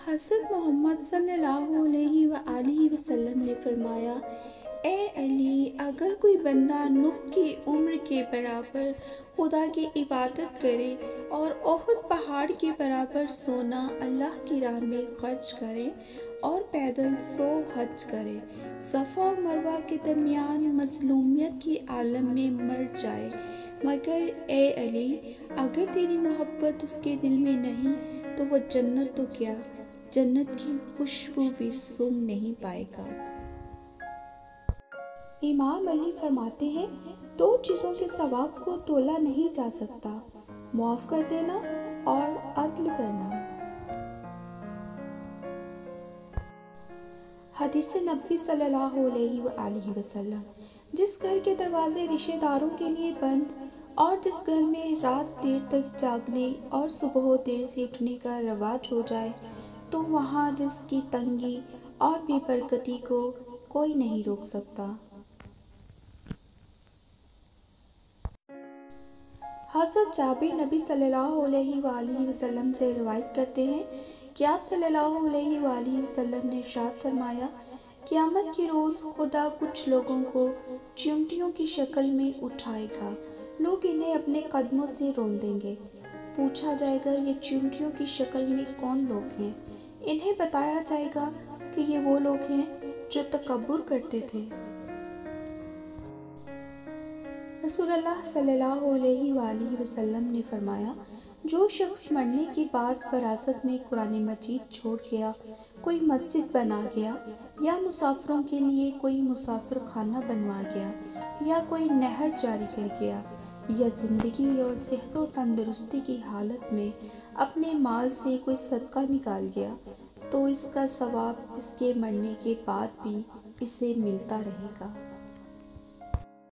حضرت محمد صلی اللہ علیہ وآلہ وسلم نے فرمایا، اے علی، اگر کوئی بندہ نوح کی عمر کے برابر خدا کی عبادت کرے اور احد پہاڑ کے برابر سونا اللہ کی راہ میں خرچ کرے اور پیدل 100 حج کرے، صفا و مروہ کے درمیان مظلومیت کی عالم میں مر جائے، مگر اے علی، اگر تیری محبت اس کے دل میں نہیں تو وہ جنت تو کیا، جنت کی خوشبو بھی سونگھ نہیں پائے گا۔ امام علی فرماتے ہیں، 2 چیزوں کے ثواب کو تولا نہیں جا سکتا، معاف کر دینا اور عدل کرنا۔ حدیث نبی صلی اللہ علیہ وآلہ وسلم، جس گھر کے دروازے رشتہ داروں کے لیے بند اور جس گھر میں رات دیر تک جاگنے اور صبح دیر سے اٹھنے کا رواج ہو جائے تو وہاں رزق کی تنگی اور بے برکتی کو کوئی نہیں روک سکتا۔ حضرت جابر نبی صلی اللہ علیہ وآلہ وسلم سے روایت کرتے ہیں کہ آپ صلی اللہ علیہ وآلہ وسلم نے ارشاد فرمایا، قیامت کے روز خدا کچھ لوگوں کو چیونٹیوں کی شکل میں اٹھائے گا، لوگ انہیں اپنے قدموں سے رون دیں گے، پوچھا جائے گا یہ چیونٹیوں کی شکل میں کون لوگ ہیں، انہیں بتایا جائے گا کہ یہ وہ لوگ ہیں جو تکبر کرتے تھے۔ رسول اللہ صلی اللہ علیہ وآلہ وسلم نے فرمایا، جو شخص مرنے کے بعد وراثت میں قرآن مجید چھوڑ گیا، کوئی مسجد بنا گیا، یا مسافروں کے لیے کوئی مسافر خانہ بنوا گیا، یا کوئی نہر جاری کر گیا، یا زندگی اور صحت و تندرستی کی حالت میں اپنے مال سے کوئی صدقہ نکال گیا، تو اس کا ثواب اس کے مرنے کے بعد بھی اسے ملتا رہے گا۔